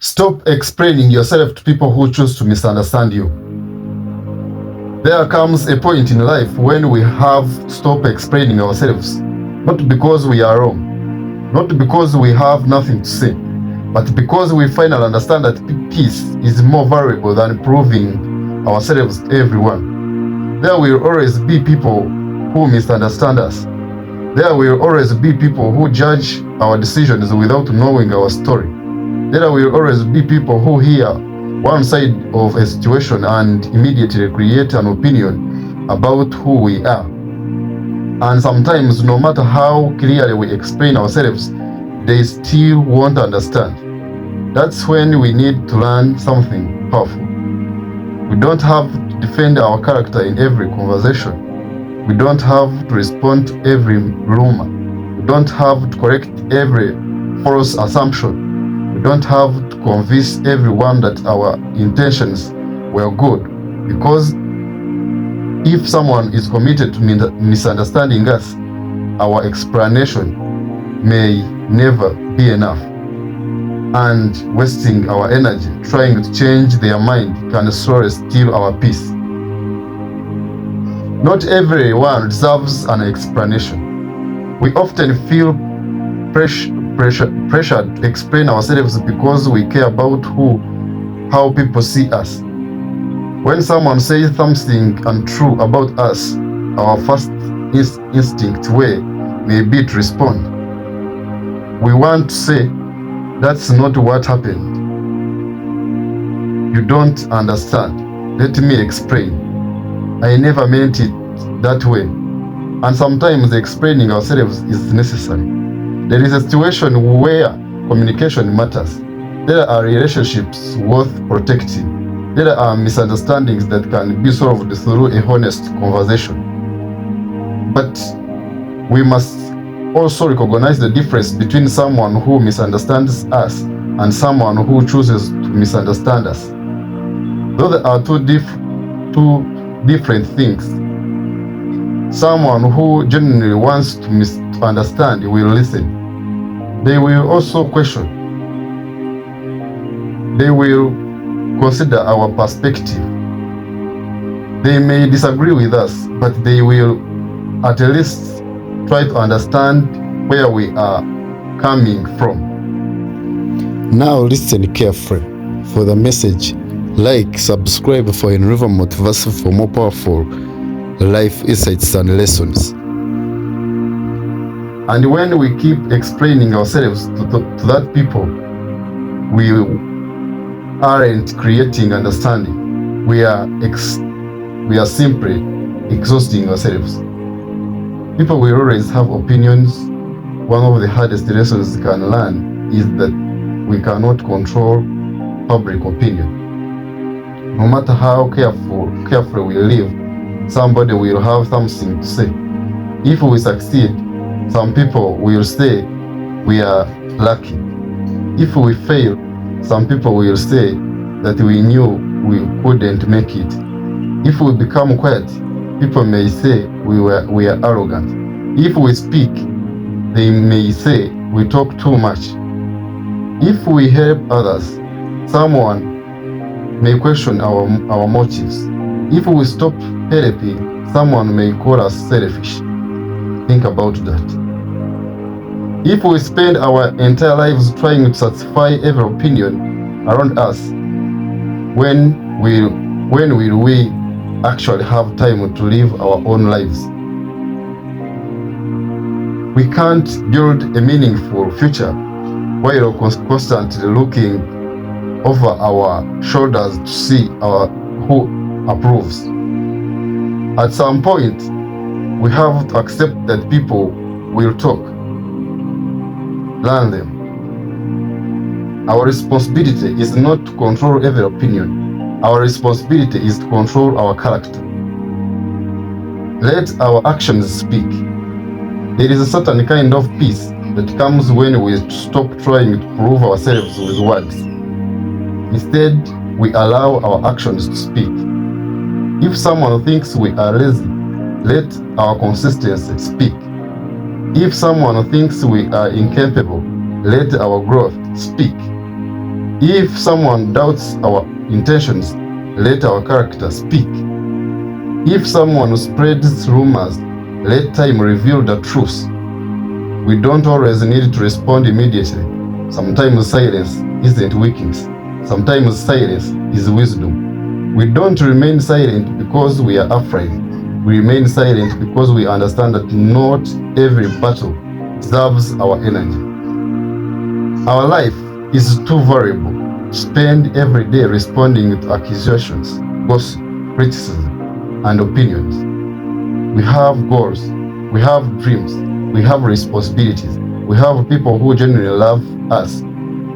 Stop explaining yourself to people who choose to misunderstand you. There comes a point in life when we have to stop explaining ourselves, not because we are wrong, not because we have nothing to say, but because we finally understand that peace is more valuable than proving ourselves to everyone. There will always be people who misunderstand us. There will always be people who judge our decisions without knowing our story. There will always be people who hear one side of a situation and immediately create an opinion about who we are. And sometimes, no matter how clearly we explain ourselves, they still won't understand. That's when we need to learn something powerful. We don't have to defend our character in every conversation. We don't have to respond to every rumor. We don't have to correct every false assumption. We don't have to convince everyone that our intentions were good, because if someone is committed to misunderstanding us, our explanation may never be enough, and wasting our energy trying to change their mind can slowly steal our peace. Not everyone deserves an explanation. We often feel pressured to explain ourselves because we care about how people see us. When someone says something untrue about us, our first instinct way may be to respond. We want to say, "That's not what happened. You don't understand. Let me explain. I never meant it that way." And sometimes explaining ourselves is necessary. There is a situation where communication matters. There are relationships worth protecting. There are misunderstandings that can be solved through a honest conversation. But we must also recognize the difference between someone who misunderstands us and someone who chooses to misunderstand us. Those are two different things. Someone who genuinely wants to understand will listen. They will also question. They will consider our perspective. They may disagree with us, but they will at least try to understand where we are coming from. Now listen carefully for the message. Like, subscribe for Henriva Motivation for more powerful life insights and lessons. And when we keep explaining ourselves to that people, we aren't creating understanding. We are simply exhausting ourselves. People will always have opinions. One of the hardest lessons we can learn is that we cannot control public opinion. No matter how carefully we live, somebody will have something to say. If we succeed, some people will say we are lucky. If we fail, some people will say that we knew we couldn't make it. If we become quiet, people may say we are arrogant. If we speak, they may say we talk too much. If we help others, someone may question our motives. If we stop helping, someone may call us selfish. Think about that. If we spend our entire lives trying to satisfy every opinion around us, when will we actually have time to live our own lives? We can't build a meaningful future while constantly looking over our shoulders to see who approves. At some point, we have to accept that people will talk. Learn them. Our responsibility is not to control every opinion. Our responsibility is to control our character. Let our actions speak. There is a certain kind of peace that comes when we stop trying to prove ourselves with words. Instead, we allow our actions to speak. If someone thinks we are lazy, let our consistency speak. If someone thinks we are incapable, let our growth speak. If someone doubts our intentions, let our character speak. If someone spreads rumors, let time reveal the truth. We don't always need to respond immediately. Sometimes silence isn't weakness. Sometimes silence is wisdom. We don't remain silent because we are afraid. We remain silent because we understand that not every battle deserves our energy. Our life is too variable to spend every day responding to accusations, gossip, criticism, and opinions. We have goals, we have dreams, we have responsibilities, we have people who genuinely love us,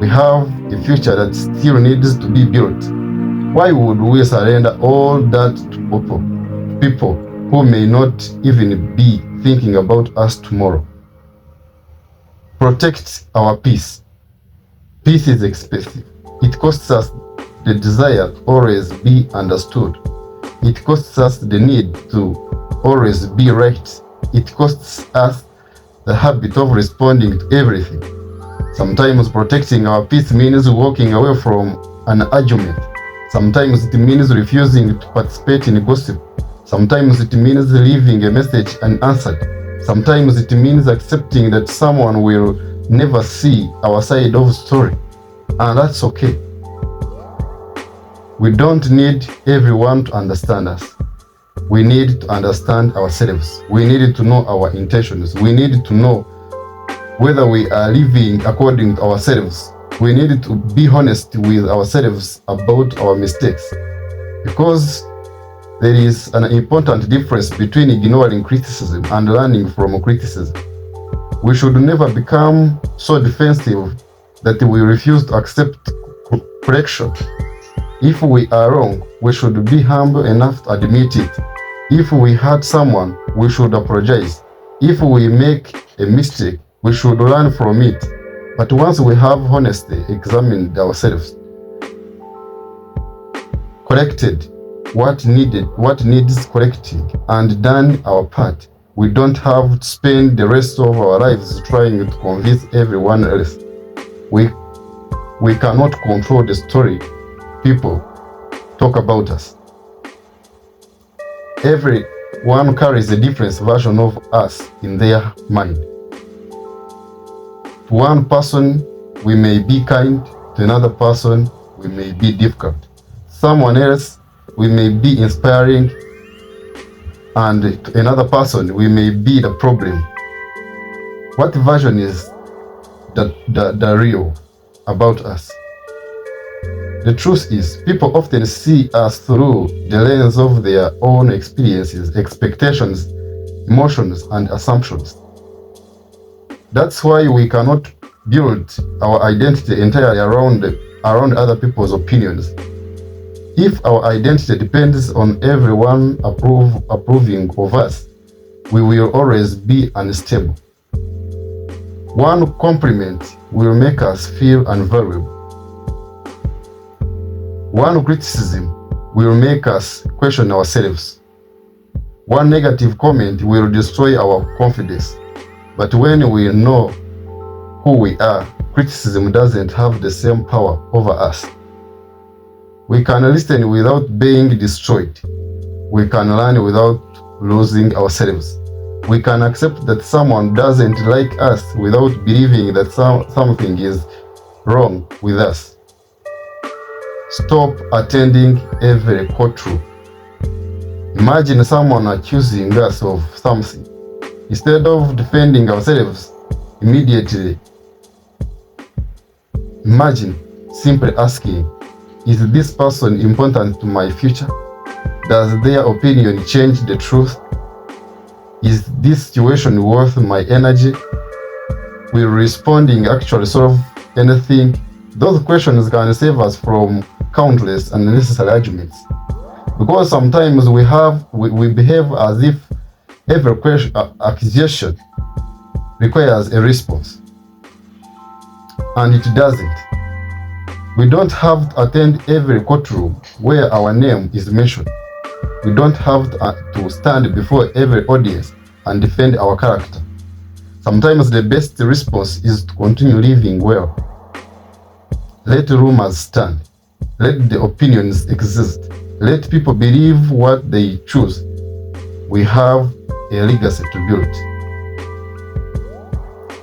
we have a future that still needs to be built. Why would we surrender all that to people who may not even be thinking about us tomorrow? Protect our peace. Peace is expensive. It costs us the desire to always be understood. It costs us the need to always be right. It costs us the habit of responding to everything. Sometimes protecting our peace means walking away from an argument. Sometimes it means refusing to participate in gossip. Sometimes it means leaving a message unanswered. Sometimes it means accepting that someone will never see our side of the story, and that's okay. We don't need everyone to understand us. We need to understand ourselves. We need to know our intentions. We need to know whether we are living according to ourselves. We need to be honest with ourselves about our mistakes, because there is an important difference between ignoring criticism and learning from criticism. We should never become so defensive that we refuse to accept correction. If we are wrong, we should be humble enough to admit it. If we hurt someone, we should apologize. If we make a mistake, we should learn from it. But once we have honestly examined ourselves, corrected what needs correcting, and done our part, we don't have to spend the rest of our lives trying to convince everyone else. We cannot control the story people talk about us. Everyone carries a different version of us in their mind. To one person, we may be kind. To another person, we may be difficult. Someone else, we may be inspiring. And to another person, we may be the problem. What version is the real about us? The truth is, people often see us through the lens of their own experiences, expectations, emotions, and assumptions. That's why we cannot build our identity entirely around other people's opinions. If our identity depends on everyone approving of us, we will always be unstable. One compliment will make us feel unvaluable. One criticism will make us question ourselves. One negative comment will destroy our confidence. But when we know who we are, criticism doesn't have the same power over us. We can listen without being destroyed. We can learn without losing ourselves. We can accept that someone doesn't like us without believing that something is wrong with us. Stop attending every courtroom. Imagine someone accusing us of something. Instead of defending ourselves immediately, imagine simply asking, is this person important to my future? Does their opinion change the truth? Is this situation worth my energy? Will responding actually solve anything? Those questions can save us from countless unnecessary arguments. Because sometimes we behave as if every accusation requires a response. And it doesn't. We don't have to attend every courtroom where our name is mentioned. We don't have to stand before every audience and defend our character. Sometimes the best response is to continue living well. Let rumors stand. Let the opinions exist. Let people believe what they choose. We have a legacy to build.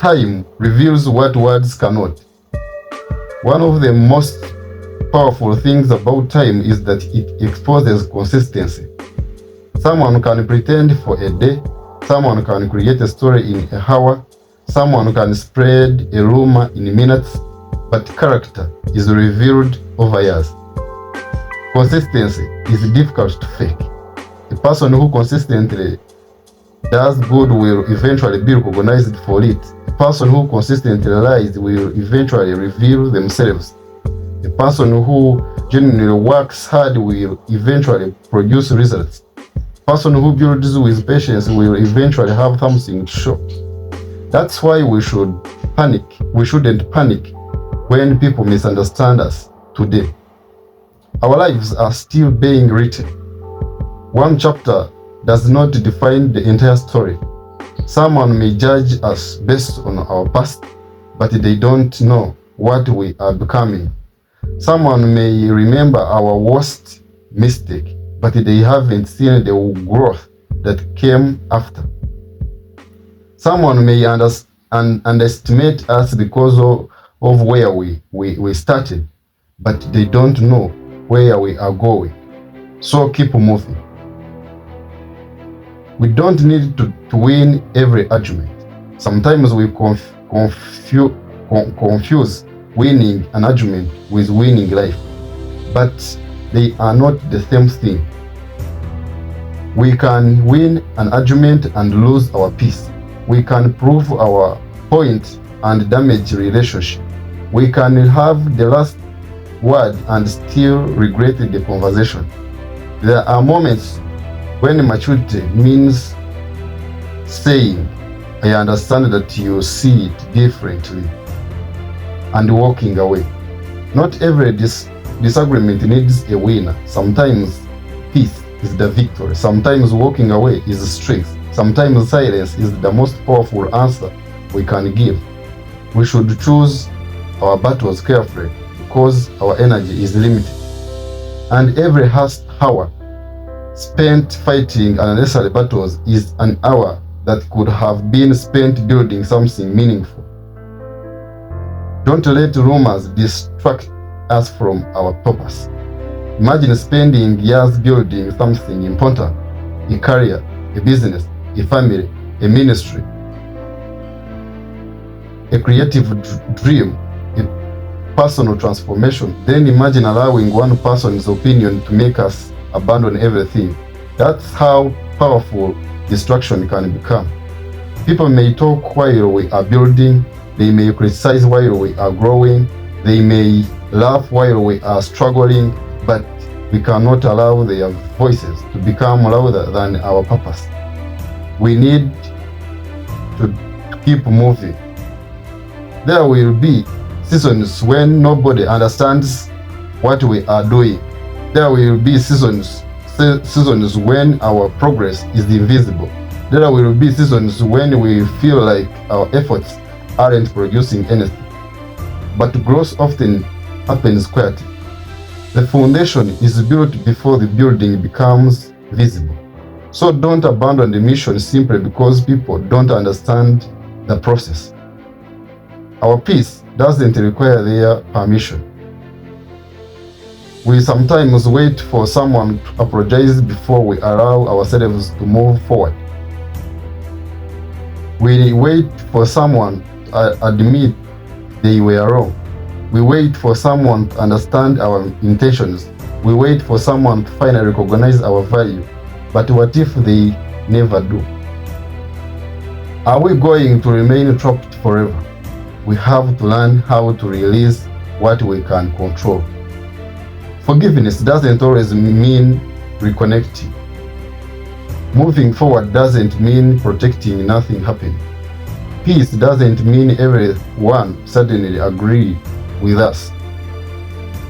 Time reveals what words cannot. One of the most powerful things about time is that it exposes consistency. Someone can pretend for a day, someone can create a story in an hour, someone can spread a rumor in minutes, but character is revealed over years. Consistency is difficult to fake. A person who consistently does good will eventually be recognized for it. A person who consistently lies will eventually reveal themselves. A person who genuinely works hard will eventually produce results. A person who builds with patience will eventually have something to show. That's why we shouldn't panic when people misunderstand us today. Our lives are still being written. One chapter does not define the entire story. Someone may judge us based on our past, but they don't know what we are becoming. Someone may remember our worst mistake, but they haven't seen the growth that came after. Someone may underestimate us because of where we started, but they don't know where we are going. So keep moving. We don't need to win every argument. Sometimes we confuse winning an argument with winning life, but they are not the same thing. We can win an argument and lose our peace. We can prove our point and damage relationship. We can have the last word and still regret the conversation. There are moments when maturity means saying, I understand that you see it differently, and walking away. Not every disagreement needs a winner. Sometimes peace is the victory. Sometimes walking away is strength. Sometimes silence is the most powerful answer we can give. We should choose our battles carefully because our energy is limited. And every hour spent fighting unnecessary battles is an hour that could have been spent building something meaningful. Don't let rumors distract us from our purpose. Imagine spending years building something important, a career, a business, a family, a ministry, a creative dream, a personal transformation. Then imagine allowing one person's opinion to make us abandon everything. That's how powerful distraction can become. People may talk while we are building, they may criticize while we are growing, they may laugh while we are struggling, but we cannot allow their voices to become louder than our purpose. We need to keep moving. There will be seasons when nobody understands what we are doing. There will be seasons when our progress is invisible. There will be seasons when we feel like our efforts aren't producing anything. But growth often happens quietly. The foundation is built before the building becomes visible. So don't abandon the mission simply because people don't understand the process. Our peace doesn't require their permission. We sometimes wait for someone to apologize before we allow ourselves to move forward. We wait for someone to admit they were wrong. We wait for someone to understand our intentions. We wait for someone to finally recognize our value. But what if they never do? Are we going to remain trapped forever? We have to learn how to release what we can control. Forgiveness doesn't always mean reconnecting. Moving forward doesn't mean protecting nothing happening. Peace doesn't mean everyone suddenly agrees with us.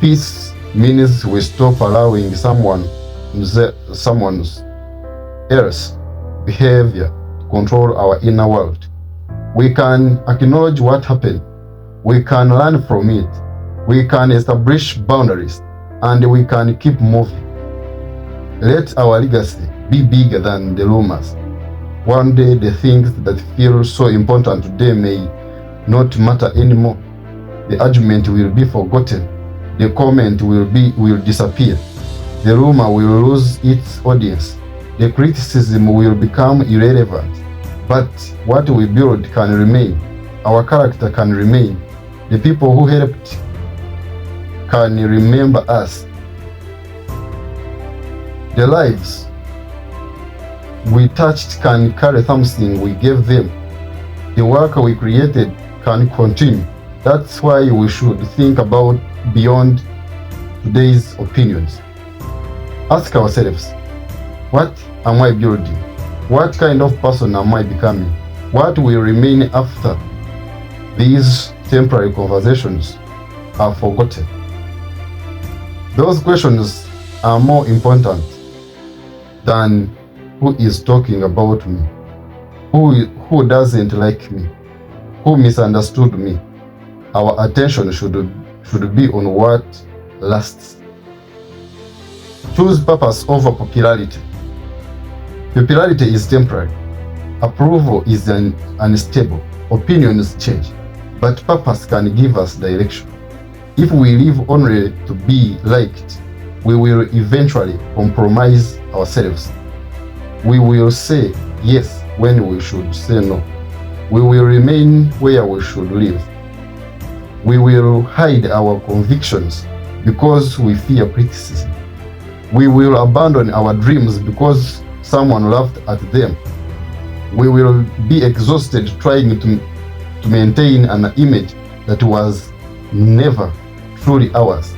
Peace means we stop allowing someone else's behavior to control our inner world. We can acknowledge what happened. We can learn from it. We can establish boundaries and we can keep moving. Let our legacy be bigger than the rumors. One day the things that feel so important today may not matter anymore. The argument will be forgotten. The comment will disappear. The rumor will lose its audience. The criticism will become irrelevant. But what we build can remain. Our character can remain. The people who helped can remember us. The lives we touched can carry something we gave them. The work we created can continue. That's why we should think about beyond today's opinions. Ask ourselves, what am I building? What kind of person am I becoming? What will remain after these temporary conversations are forgotten? Those questions are more important than who is talking about me, who doesn't like me, who misunderstood me. Our attention should be on what lasts. Choose purpose over popularity. Popularity is temporary. Approval is unstable. Opinions change. But purpose can give us direction. If we live only to be liked, we will eventually compromise ourselves. We will say yes when we should say no. We will remain where we should live. We will hide our convictions because we fear criticism. We will abandon our dreams because someone laughed at them. We will be exhausted trying to maintain an image that was never truly ours.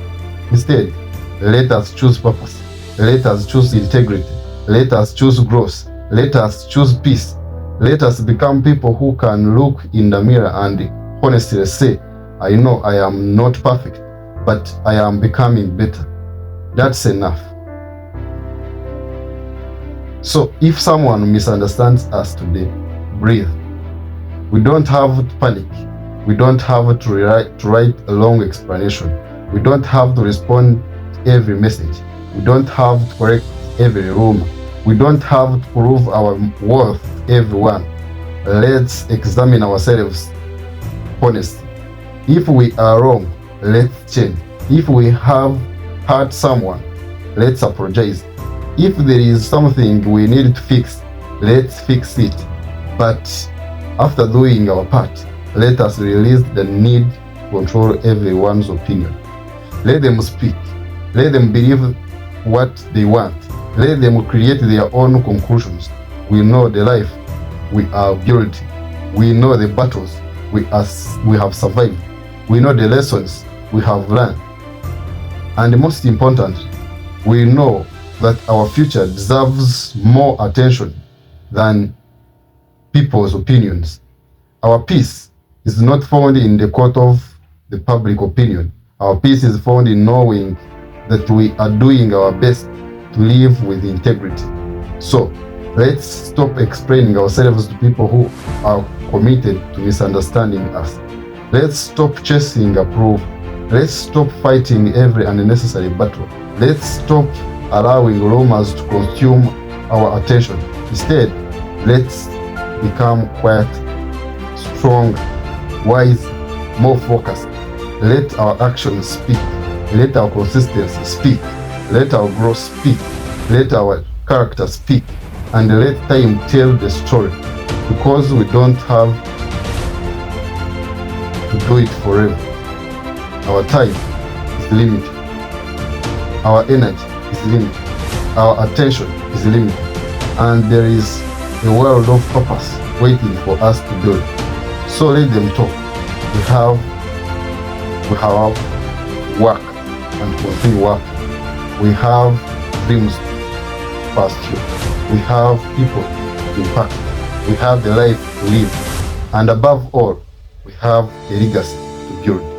Instead, let us choose purpose. Let us choose integrity. Let us choose growth. Let us choose peace. Let us become people who can look in the mirror and honestly say, I know I am not perfect, but I am becoming better. That's enough. So if someone misunderstands us today, breathe. We don't have to panic. We don't have to write a long explanation. We don't have to respond to every message. We don't have to correct every rumor. We don't have to prove our worth to everyone. Let's examine ourselves honestly. If we are wrong, let's change. If we have hurt someone, let's apologize. If there is something we need to fix, let's fix it. But after doing our part, let us release the need to control everyone's opinion. Let them speak. Let them believe what they want. Let them create their own conclusions. We know the life we are building. We know the battles we have survived. We know the lessons we have learned. And most importantly, we know that our future deserves more attention than people's opinions. Our peace is not found in the court of the public opinion. Our peace is found in knowing that we are doing our best to live with integrity. So, let's stop explaining ourselves to people who are committed to misunderstanding us. Let's stop chasing approval. Let's stop fighting every unnecessary battle. Let's stop allowing rumors to consume our attention. Instead, let's become quiet, strong, wise, more focused. Let our actions speak. Let our consistency speak. Let our growth speak. Let our character speak. And let time tell the story. Because we don't have to do it forever. Our time is limited. Our energy is limited. Our attention is limited. And there is a world of purpose waiting for us to build. So let them talk. We have work and continue work. We have dreams to pursue. We have people to impact. We have the life to live. And above all, we have a legacy to build.